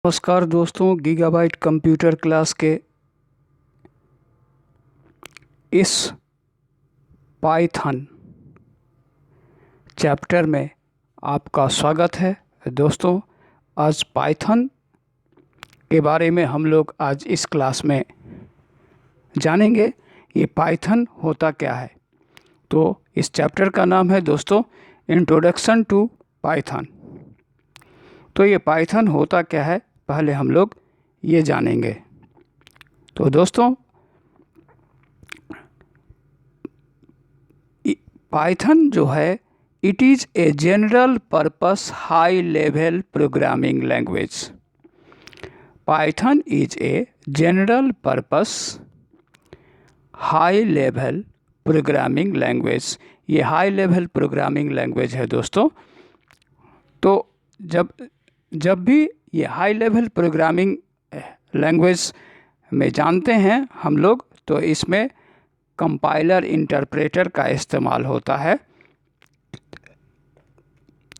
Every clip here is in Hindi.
नमस्कार दोस्तों, गीगाबाइट कंप्यूटर क्लास के इस पाइथन चैप्टर में आपका स्वागत है। दोस्तों, आज पाइथन के बारे में हम लोग आज इस क्लास में जानेंगे। ये पाइथन होता क्या है। तो इस चैप्टर का नाम है दोस्तों इंट्रोडक्शन टू पाइथन। तो ये पाइथन होता क्या है, पहले हम लोग ये जानेंगे। तो दोस्तों, पाइथन जो है, it is a general purpose high level programming language. Python is a general purpose high level programming language. ये हाई लेवल प्रोग्रामिंग लैंग्वेज है दोस्तों। तो जब भी ये हाई लेवल प्रोग्रामिंग लैंग्वेज में जानते हैं हम लोग, तो इसमें कंपाइलर इंटरप्रेटर का इस्तेमाल होता है,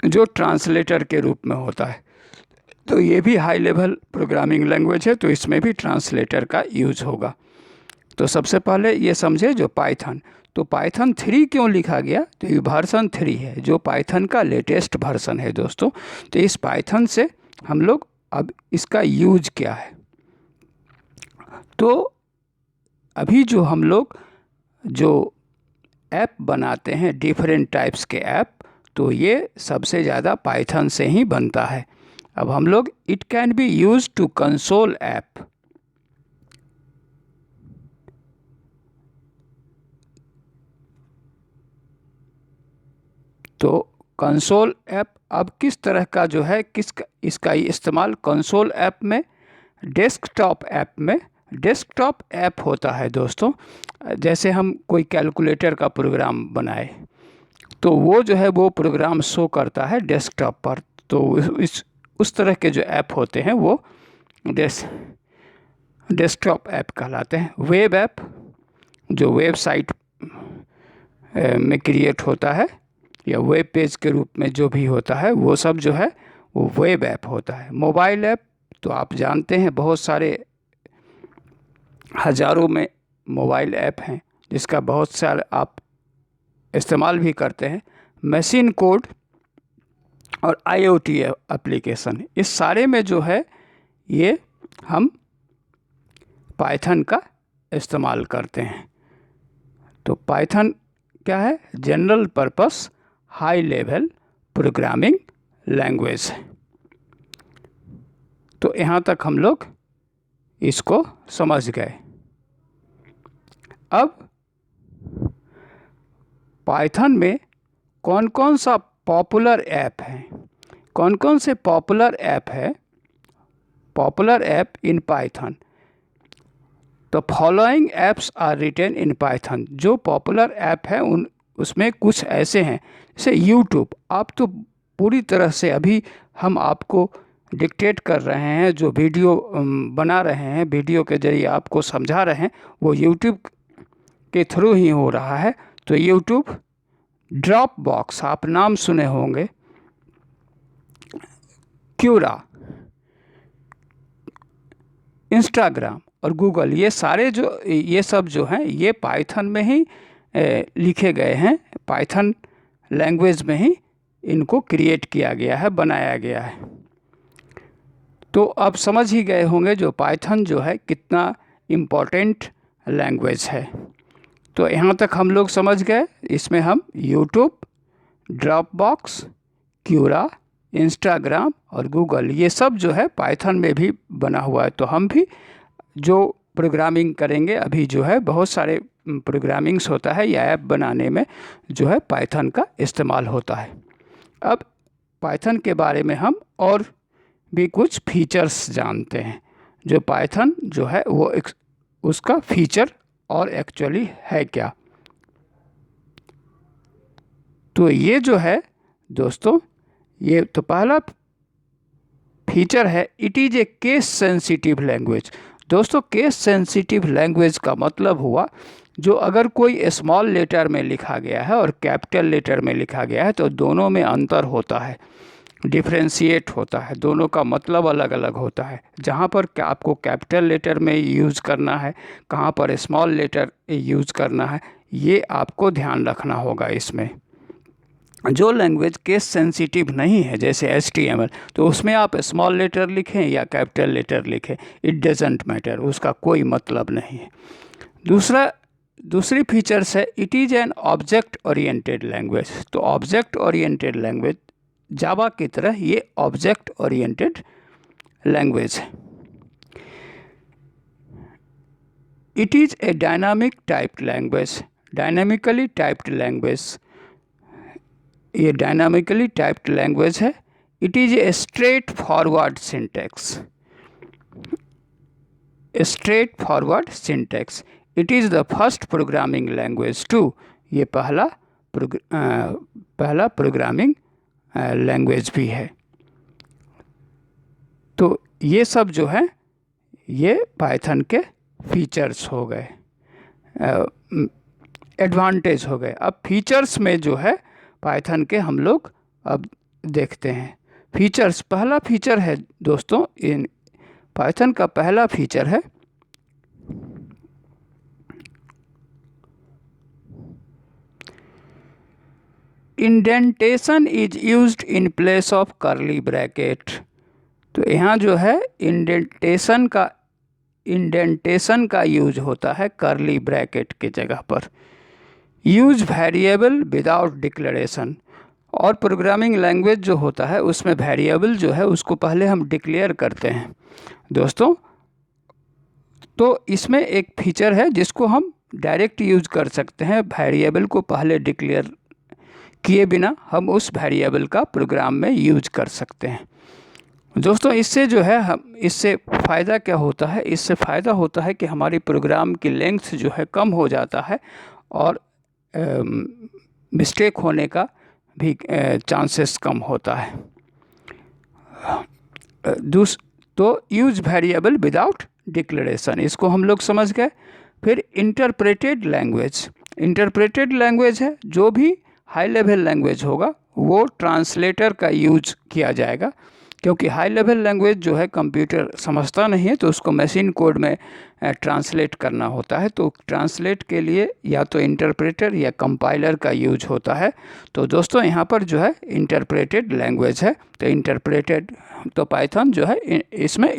जो ट्रांसलेटर के रूप में होता है। तो ये भी हाई लेवल प्रोग्रामिंग लैंग्वेज है, तो इसमें भी ट्रांसलेटर का यूज होगा। तो सबसे पहले ये समझे जो पाइथन, तो पाइथन 3 क्यों लिखा गया, तो ये वर्जन 3 है, जो पाइथन का लेटेस्ट वर्जन है दोस्तों। तो इस पाइथन से हम लोग अब इसका यूज क्या है, तो अभी जो हम लोग जो ऐप बनाते हैं, डिफरेंट टाइप्स के ऐप, तो ये सबसे ज़्यादा पाइथन से ही बनता है। अब हम लोग it can be use to console app. तो कंसोल ऐप अब किस तरह का जो है, इसका इस्तेमाल कंसोल ऐप में, डेस्कटॉप ऐप में। डेस्कटॉप ऐप होता है दोस्तों, जैसे हम कोई कैलकुलेटर का प्रोग्राम बनाए, तो वो जो है वो प्रोग्राम शो करता है डेस्कटॉप पर। तो उस तरह के जो ऐप होते हैं वो डेस्कटॉप ऐप कहलाते हैं। वेब ऐप जो वेबसाइट में क्रिएट होता है, या वेब पेज के रूप में जो भी होता है, वो सब जो है वो वेब ऐप होता है। मोबाइल ऐप तो आप जानते हैं, बहुत सारे हज़ारों में मोबाइल ऐप हैं, जिसका बहुत सारे आप इस्तेमाल भी करते हैं। मशीन कोड और IoT एप्लीकेशन, इस सारे में जो है ये हम पाइथन का इस्तेमाल करते हैं। तो पाइथन क्या है, general purpose high level programming language है। तो यहाँ तक हम लोग इसको समझ गए। अब पाइथन में कौन कौन सा पॉपुलर ऐप है, कौन कौन से पॉपुलर ऐप है, पॉपुलर ऐप इन पाइथन। तो following apps are written in Python. जो पॉपुलर ऐप है उसमें कुछ ऐसे हैं, जैसे यूट्यूब। आप तो पूरी तरह से अभी हम आपको डिक्टेट कर रहे हैं, जो वीडियो बना रहे हैं, वीडियो के जरिए आपको समझा रहे हैं, वो यूट्यूब के थ्रू ही हो रहा है। तो यूट्यूब, ड्रॉप बॉक्स आप नाम सुने होंगे, क्यूरा, इंस्टाग्राम और गूगल, ये सब जो हैं ये पाइथन में ही लिखे गए हैं। पाइथन लैंग्वेज में ही इनको क्रिएट किया गया है, बनाया गया है। तो अब समझ ही गए होंगे जो पाइथन जो है कितना इम्पोर्टेंट लैंग्वेज है। तो यहाँ तक हम लोग समझ गए। इसमें हम यूट्यूब, ड्रॉप बॉक्स, क्यूरा, इंस्टाग्राम और गूगल, ये सब जो है पाइथन में भी बना हुआ है। तो हम भी जो प्रोग्रामिंग करेंगे, अभी जो है बहुत सारे प्रोग्रामिंग्स होता है या ऐप बनाने में जो है पाइथन का इस्तेमाल होता है। अब पाइथन के बारे में हम और भी कुछ फीचर्स जानते हैं, जो पाइथन जो है वो उसका फीचर और एक्चुअली है क्या। तो ये जो है दोस्तों, ये तो पहला फीचर है, it is A case sensitive language. दोस्तों, केस सेंसिटिव लैंग्वेज का मतलब हुआ, जो अगर कोई स्मॉल लेटर में लिखा गया है और कैपिटल लेटर में लिखा गया है, तो दोनों में अंतर होता है। डिफ्रेंशिएट होता है, दोनों का मतलब अलग अलग होता है। जहाँ पर आपको कैपिटल लेटर में यूज़ करना है, कहाँ पर स्मॉल लेटर यूज़ करना है, ये आपको ध्यान रखना होगा। इसमें जो लैंग्वेज केस सेंसिटिव नहीं है जैसे HTML, तो उसमें आप स्मॉल लेटर लिखें या कैपिटल लेटर लिखें, इट डजेंट मैटर, उसका कोई मतलब नहीं है। दूसरी फीचर्स है, it is an object oriented language. तो ऑब्जेक्ट ओरिएंटेड लैंग्वेज जावा की तरह ये ऑब्जेक्ट ओरिएंटेड लैंग्वेज है। It is a dynamic typed language, dynamically typed language, ये डायनामिकली टाइप्ड लैंग्वेज है। It is a straightforward syntax, straightforward syntax. It is the first programming language to, ये पहला प्रोग्रामिंग लैंग्वेज भी है। तो ये सब जो है ये पाइथन के फीचर्स हो गए, एडवांटेज हो गए। अब फीचर्स में जो है पाइथन के हम लोग अब देखते हैं फीचर्स। पहला फीचर है दोस्तों, इन पाइथन का पहला फीचर है indentation is used in place of curly bracket. तो यहाँ जो है इंडेंटेशन का यूज होता है कर्ली ब्रैकेट के जगह पर। यूज वेरिएबल विदाउट डिक्लेरेशन, और प्रोग्रामिंग लैंग्वेज जो होता है उसमें वेरिएबल जो है उसको पहले हम डिक्लेयर करते हैं दोस्तों। तो इसमें एक फीचर है जिसको हम डायरेक्ट यूज कर सकते हैं, वेरिएबल को पहले डिक्लेयर किए बिना हम उस वेरिएबल का प्रोग्राम में यूज कर सकते हैं दोस्तों। इससे जो है इससे फ़ायदा क्या होता है, इससे फ़ायदा होता है कि हमारी प्रोग्राम की लेंथ जो है कम हो जाता है और मिस्टेक होने का भी चांसेस कम होता है। तो यूज वेरिएबल विदाउट डिक्लेरेशन, इसको हम लोग समझ गए। फिर इंटरप्रेटेड लैंग्वेज है, जो भी हाई लेवल लैंग्वेज होगा वो ट्रांसलेटर का यूज किया जाएगा, क्योंकि हाई लेवल लैंग्वेज जो है कंप्यूटर समझता नहीं है, तो उसको मशीन कोड में ट्रांसलेट करना होता है। तो ट्रांसलेट के लिए या तो इंटरप्रेटर या कंपाइलर का यूज होता है। तो दोस्तों यहाँ पर जो है इंटरप्रेटेड लैंग्वेज है, तो पाइथन जो है इसमें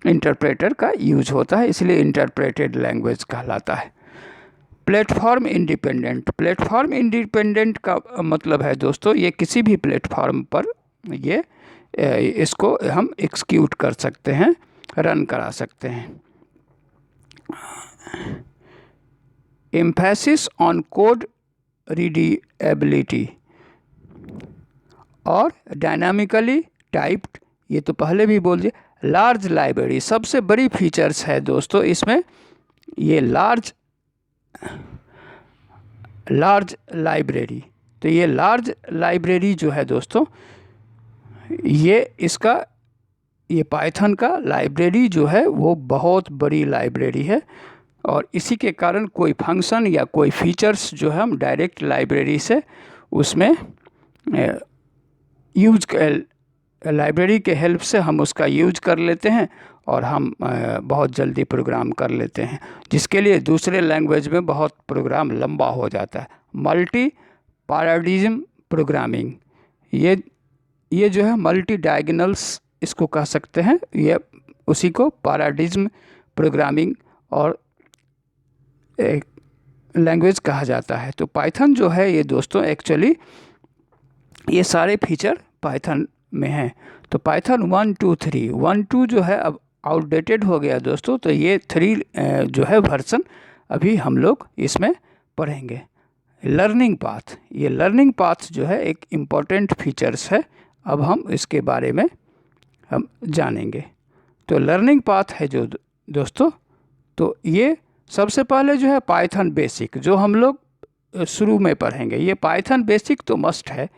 इंटरप्रेटर का यूज होता है, इसलिए इंटरप्रेटेड लैंग्वेज कहलाता है। प्लेटफॉर्म इंडिपेंडेंट का मतलब है दोस्तों, ये किसी भी प्लेटफॉर्म पर ये इसको हम एक्सिक्यूट कर सकते हैं, रन करा सकते हैं। एम्फेसिस ऑन कोड रीडेबिलिटी और डायनामिकली टाइप्ड, ये तो पहले भी बोल दिए। लार्ज लाइब्रेरी सबसे बड़ी फीचर्स है दोस्तों इसमें, ये लार्ज लाइब्रेरी। तो ये लार्ज लाइब्रेरी जो है दोस्तों, ये पाइथन का लाइब्रेरी जो है वो बहुत बड़ी लाइब्रेरी है, और इसी के कारण कोई फंक्शन या कोई फीचर्स जो है हम डायरेक्ट लाइब्रेरी से उसमें लाइब्रेरी के हेल्प से हम उसका यूज कर लेते हैं और हम बहुत जल्दी प्रोग्राम कर लेते हैं, जिसके लिए दूसरे लैंग्वेज में बहुत प्रोग्राम लंबा हो जाता है। मल्टी पैराडिज्म प्रोग्रामिंग, ये जो है मल्टी डायगोनल्स इसको कह सकते हैं, ये उसी को पैराडिज्म प्रोग्रामिंग और लैंग्वेज कहा जाता है। तो पाइथन जो है ये दोस्तों एक्चुअली ये सारे फीचर पाइथन में हैं। तो पाइथन 1, 2, 3, 1, 2 जो है अब आउटडेटेड हो गया दोस्तों, तो ये 3 जो है वर्जन अभी हम लोग इसमें पढ़ेंगे। लर्निंग पाथ जो है एक इम्पॉर्टेंट फीचर्स है, अब हम इसके बारे में हम जानेंगे। तो लर्निंग पाथ है जो दोस्तों, तो ये सबसे पहले जो है पाइथन बेसिक, जो हम लोग शुरू में पढ़ेंगे। ये पाइथन बेसिक तो मस्ट है,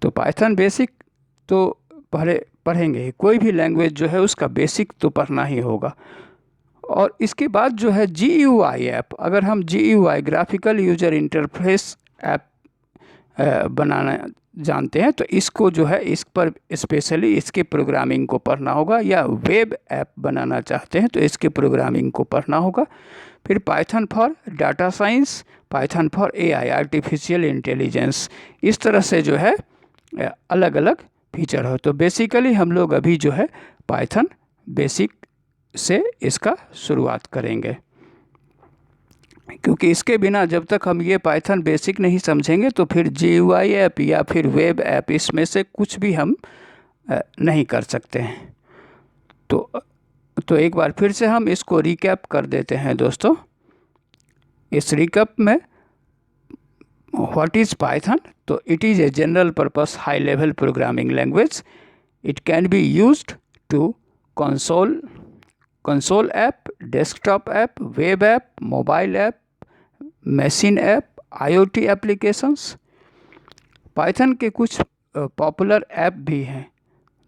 तो पाइथन बेसिक तो पढ़ेंगे, कोई भी लैंग्वेज जो है उसका बेसिक तो पढ़ना ही होगा। और इसके बाद जो है GUI ऐप, अगर हम GUI graphical user interface app बनाना जानते हैं तो इसको जो है इस पर स्पेशली इसके प्रोग्रामिंग को पढ़ना होगा, या वेब ऐप बनाना चाहते हैं तो इसके प्रोग्रामिंग को पढ़ना होगा। फिर Python for data science, Python for AI, artificial intelligence, इस तरह से जो है अलग अलग फीचर हो। तो बेसिकली हम लोग अभी जो है पाइथन बेसिक से इसका शुरुआत करेंगे, क्योंकि इसके बिना जब तक हम ये पाइथन बेसिक नहीं समझेंगे तो फिर GUI ऐप या फिर वेब ऐप इसमें से कुछ भी हम नहीं कर सकते हैं। तो एक बार फिर से हम इसको रिकैप कर देते हैं दोस्तों। इस रिकैप में व्हाट इज़ पाइथन? तो it is a general purpose high level programming language. It can be used to console app, desktop app, web app, mobile app, machine app, IoT applications. Python के कुछ पॉपुलर ऐप भी हैं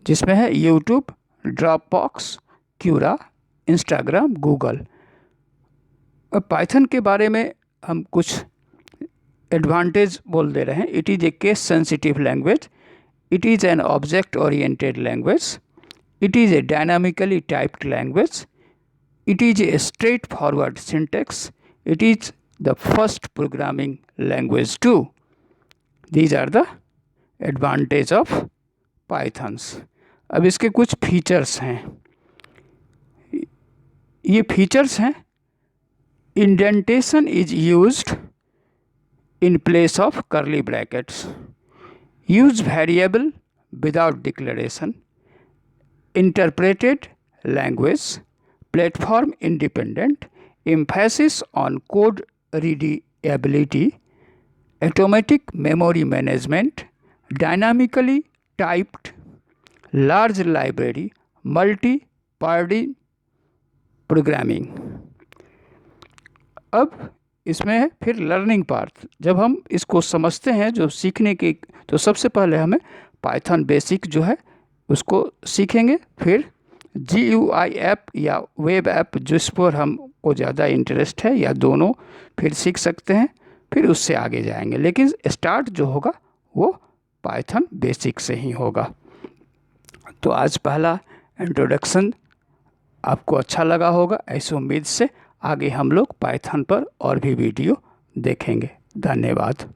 जिसमें है YouTube, Dropbox, Quora, Instagram, Google. अब पाइथन के बारे में हम कुछ एडवांटेज बोल दे रहे हैं। It is A case sensitive language, it is an object oriented language, it is a dynamically typed language, it is a straightforward syntax, it is the first programming language too. These are the advantage of Pythons. अब इसके कुछ फीचर्स हैं। ये फीचर्स हैं, indentation is used in place of curly brackets, use variable without declaration, interpreted language, platform independent, emphasis on code readability, automatic memory management, dynamically typed, large library, multi-party programming। अब इसमें है फिर लर्निंग पार्ट। जब हम इसको समझते हैं जो सीखने की, तो सबसे पहले हमें पाइथन बेसिक जो है उसको सीखेंगे। फिर GUI ऐप या वेब ऐप जिस पर हमको ज़्यादा इंटरेस्ट है, या दोनों फिर सीख सकते हैं, फिर उससे आगे जाएंगे। लेकिन स्टार्ट जो होगा वो पाइथन बेसिक से ही होगा। तो आज पहला इंट्रोडक्शन आपको अच्छा लगा होगा, ऐसी उम्मीद से आगे हम लोग पाइथन पर और भी वीडियो देखेंगे। धन्यवाद।